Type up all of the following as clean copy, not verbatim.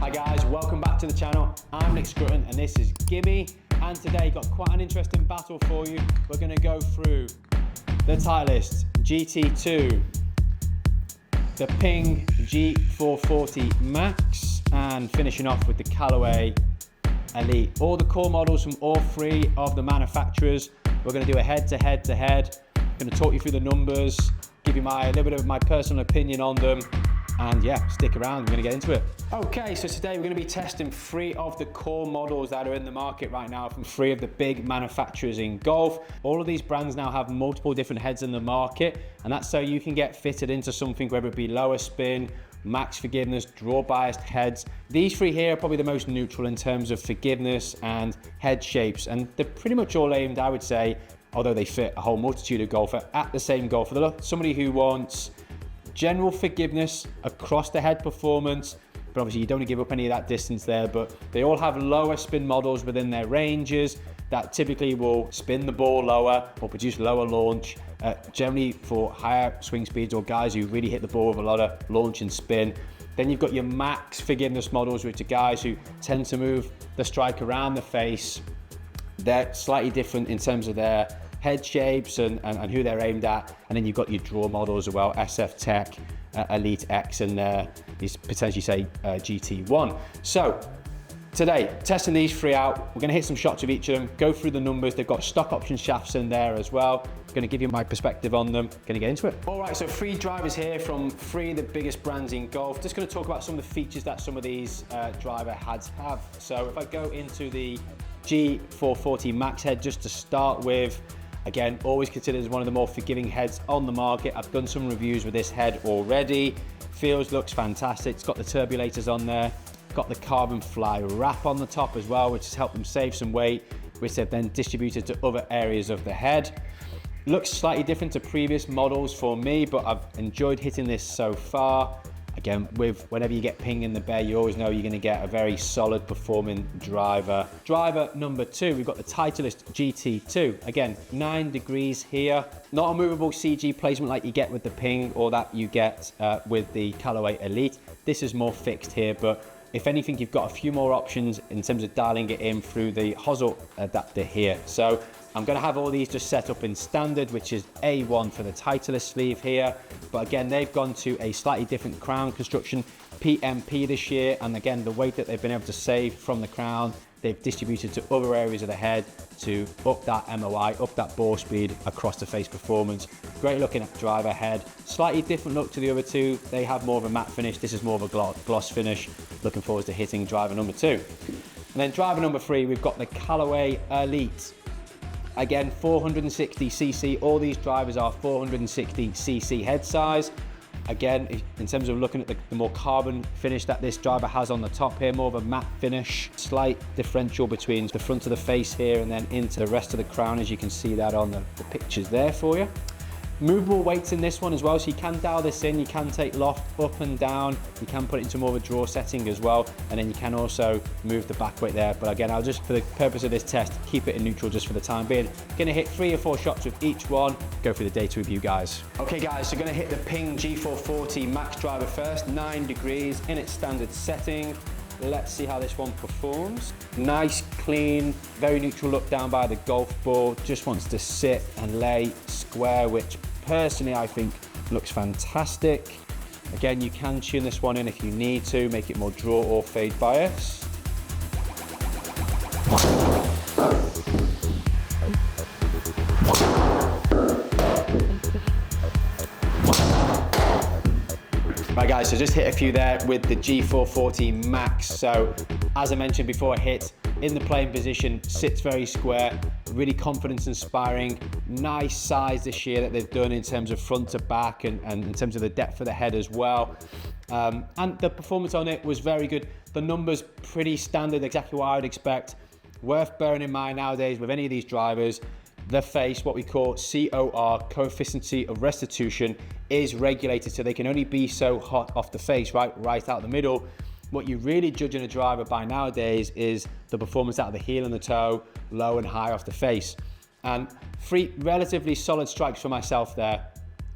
Hi guys, welcome back to the channel. I'm Nick Scrutton and this is Gimme, and today got quite an interesting battle for you. We're going to go through the Titleist GT2, the Ping G440 Max, and finishing off with the Callaway Elite. All the core models from all three of the manufacturers. We're going to do a head-to-head. I'm going to talk you through the numbers, give you a little bit of my personal opinion on them, and yeah, stick around, we're going to get into it. Okay, so today we're going to be testing three of the core models that are in the market right now from three of the big manufacturers in golf. All of these brands now have multiple different heads in the market, and that's so you can get fitted into something, whether it be lower spin, max forgiveness, draw biased heads. These three here are probably the most neutral in terms of forgiveness and head shapes, and they're pretty much all aimed, I would say, although they fit a whole multitude of golfer, at the same goal. For somebody who wants general forgiveness across the head performance, but obviously you don't want to give up any of that distance there, but they all have lower spin models within their ranges that typically will spin the ball lower or produce lower launch, generally for higher swing speeds or guys who really hit the ball with a lot of launch and spin. Then you've got your max forgiveness models, which are guys who tend to move the strike around the face. They're slightly different in terms of their head shapes and who they're aimed at. And then you've got your draw models as well, SF Tech, Elite X, and these potentially say GT1. So today, testing these three out, we're gonna hit some shots of each of them, go through the numbers. They've got stock option shafts in there as well. I'm gonna give you my perspective on them, gonna get into it. All right, so three drivers here from three of the biggest brands in golf. Just gonna talk about some of the features that some of these driver heads have. So if I go into the G440 Max head, just to start with, again, always considered as one of the more forgiving heads on the market. I've done some reviews with this head already. Feels, looks fantastic. It's got the turbulators on there, got the carbon fly wrap on the top as well, which has helped them save some weight, which they've then distributed to other areas of the head. Looks slightly different to previous models for me, but I've enjoyed hitting this so far. Again, whenever you get Ping in the bay, you always know you're going to get a very solid performing driver. Driver number two, we've got the Titleist GT2. Again, 9 degrees here. Not a movable CG placement like you get with the Ping or that you get with the Callaway Elite. This is more fixed here, but if anything, you've got a few more options in terms of dialing it in through the hosel adapter here. So I'm going to have all these just set up in standard, which is A1 for the Titleist sleeve here. But again, they've gone to a slightly different crown construction, PMP this year. And again, the weight that they've been able to save from the crown, they've distributed to other areas of the head to up that MOI, up that ball speed across the face performance. Great looking driver head. Slightly different look to the other two. They have more of a matte finish. This is more of a gloss finish. Looking forward to hitting driver number two. And then driver number three, we've got the Callaway Elite. Again, 460cc. All these drivers are 460cc head size. Again, in terms of looking at the more carbon finish that this driver has on the top here, more of a matte finish. Slight differential between the front of the face here and then into the rest of the crown, as you can see that on the pictures there for you. Movable weights in this one as well, so you can dial this in, you can take loft up and down, you can put it into more of a draw setting as well, and then you can also move the back weight there. But again, I'll just, for the purpose of this test, keep it in neutral just for the time being. Gonna hit 3 or 4 shots with each one, go through the data with you guys. Okay guys, so gonna hit the Ping G440 Max driver first, 9 degrees in its standard setting. Let's see how this one performs. Nice, clean, very neutral look down by the golf ball. Just wants to sit and lay square, which personally I think looks fantastic. Again, you can tune this one in if you need to, make it more draw or fade bias. Right guys, so just hit a few there with the G440 Max. So as I mentioned before, I hit in the playing position, sits very square, really confidence inspiring. Nice size this year that they've done in terms of front to back and in terms of the depth of the head as well. And the performance on it was very good. The numbers pretty standard, exactly what I would expect. Worth bearing in mind nowadays with any of these drivers, the face, what we call COR, coefficient of restitution, is regulated, so they can only be so hot off the face, right out the middle. What you're really judging a driver by nowadays is the performance out of the heel and the toe, low and high off the face. And 3 relatively solid strikes for myself there.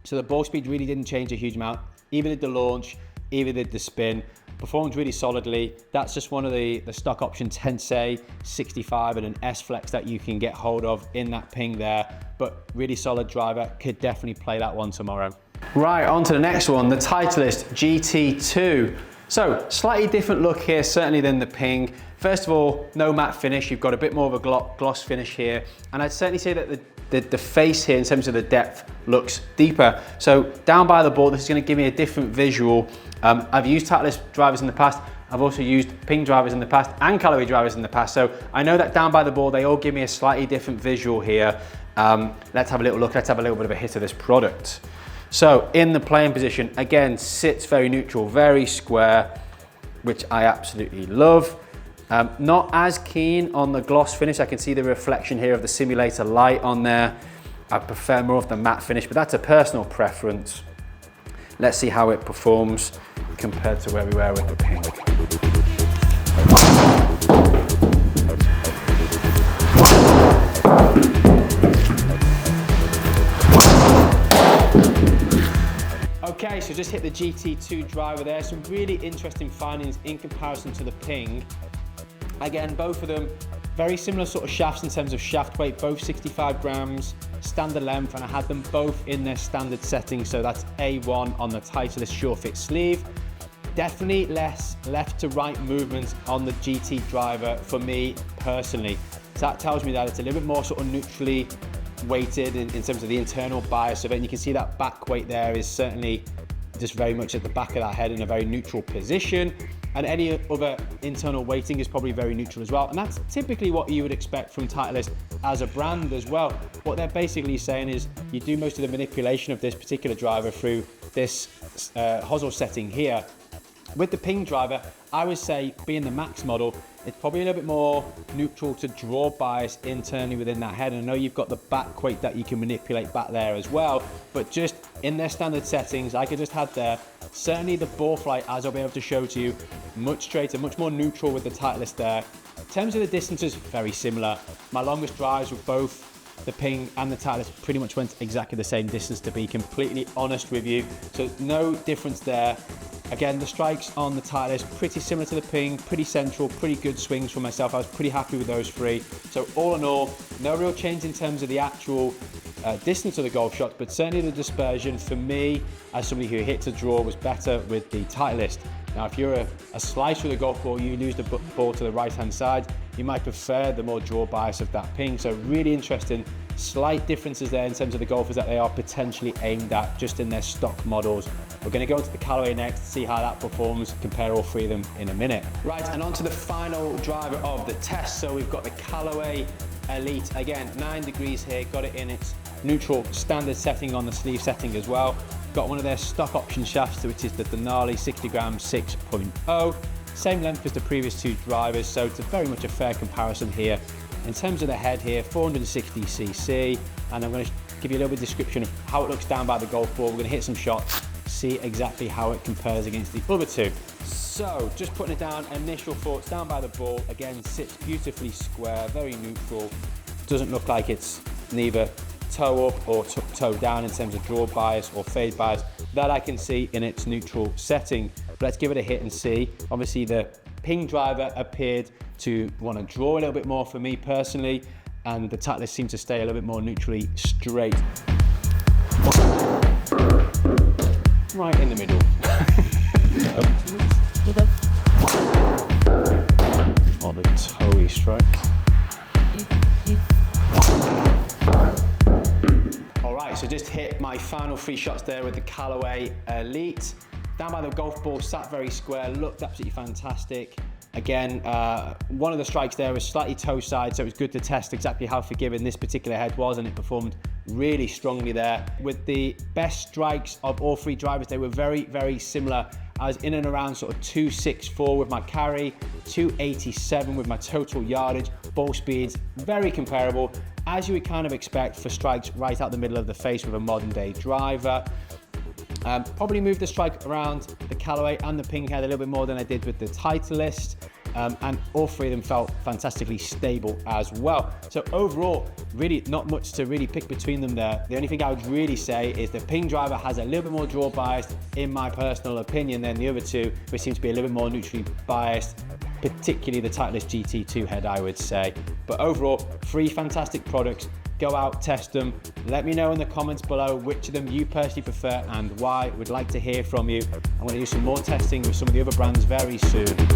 So the ball speed really didn't change a huge amount. Even did the launch, even did the spin. performs really solidly. That's just one of the stock options, Tensei 65 and an S-Flex that you can get hold of in that ping there. But really solid driver, could definitely play that one tomorrow. Right, on to the next one, the Titleist GT2. So, slightly different look here, certainly than the ping. First of all, no matte finish, you've got a bit more of a gloss finish here. And I'd certainly say that the face here in terms of the depth looks deeper. So down by the ball, this is going to give me a different visual. I've used Titleist drivers in the past. I've also used ping drivers in the past and Callaway drivers in the past. So I know that down by the ball, they all give me a slightly different visual here. Let's have a little look. Let's have a little bit of a hit of this product. So in the playing position, again, sits very neutral, very square, which I absolutely love. Not as keen on the gloss finish. I can see the reflection here of the simulator light on there. I prefer more of the matte finish, but that's a personal preference. Let's see how it performs compared to where we were with the ping. Okay, so just hit the GT2 driver there. Some really interesting findings in comparison to the ping. Again, both of them very similar sort of shafts in terms of shaft weight, both 65 grams, standard length, and I had them both in their standard setting. So that's A1 on the Titleist SureFit sleeve. Definitely less left to right movement on the GT driver for me personally. So that tells me that it's a little bit more sort of neutrally weighted in terms of the internal bias of it. And you can see that back weight there is certainly just very much at the back of that head in a very neutral position. And any other internal weighting is probably very neutral as well. And that's typically what you would expect from Titleist as a brand as well. What they're basically saying is you do most of the manipulation of this particular driver through this hosel setting here. With the ping driver, I would say being the Max model, it's probably a little bit more neutral to draw bias internally within that head. And I know you've got the back weight that you can manipulate back there as well, but just in their standard settings, like I just had there, certainly the ball flight, as I'll be able to show to you, much straighter, much more neutral with the Titleist there. In terms of the distances, very similar. My longest drives with both the ping and the Titleist pretty much went exactly the same distance, to be completely honest with you. So no difference there. Again, the strikes on the Titleist, pretty similar to the ping, pretty central, pretty good swings for myself. I was pretty happy with those three. So all in all, no real change in terms of the actual distance of the golf shot, but certainly the dispersion for me, as somebody who hits a draw, was better with the Titleist. Now, if you're a slice with a golf ball, you lose the ball to the right-hand side, you might prefer the more draw bias of that ping. So really interesting, slight differences there in terms of the golfers that they are potentially aimed at just in their stock models. We're going to go into the Callaway next to see how that performs, compare all three of them in a minute. Right, and on to the final driver of the test. So we've got the Callaway Elite. Again, 9 degrees here, got it in its neutral standard setting on the sleeve setting as well. Got one of their stock option shafts, which is the Denali 60 gram 6.0. Same length as the previous two drivers, so it's very much a fair comparison here. In terms of the head here, 460cc, and I'm going to give you a little bit of description of how it looks down by the golf ball. We're going to hit some shots, see exactly how it compares against the other two. So, just putting it down, initial thoughts down by the ball. Again, sits beautifully square, very neutral. Doesn't look like it's neither toe up or toe down in terms of draw bias or fade bias that I can see in its neutral setting. But let's give it a hit and see. Obviously the ping driver appeared to want to draw a little bit more for me personally, and the Titleist seemed to stay a little bit more neutrally straight. Right in the middle. Or the toey stroke. So just hit my final 3 shots there with the Callaway Elite. Down by the golf ball, sat very square, looked absolutely fantastic. Again, one of the strikes there was slightly toe side, so it was good to test exactly how forgiving this particular head was, and it performed really strongly there. With the best strikes of all 3 drivers, they were very, very similar. I was in and around sort of 264 with my carry, 287 with my total yardage, ball speeds, very comparable, as you would kind of expect for strikes right out the middle of the face with a modern day driver. Probably moved the strike around the Callaway and the ping head a little bit more than I did with the Titleist. and all three of them felt fantastically stable as well. So overall, really not much to really pick between them there. The only thing I would really say is the ping driver has a little bit more draw bias, in my personal opinion, than the other two, which seems to be a little bit more neutrally biased, particularly the Titleist GT2 head, I would say. But overall, three fantastic products. Go out, test them. Let me know in the comments below which of them you personally prefer and why. Would like to hear from you. I'm going to do some more testing with some of the other brands very soon.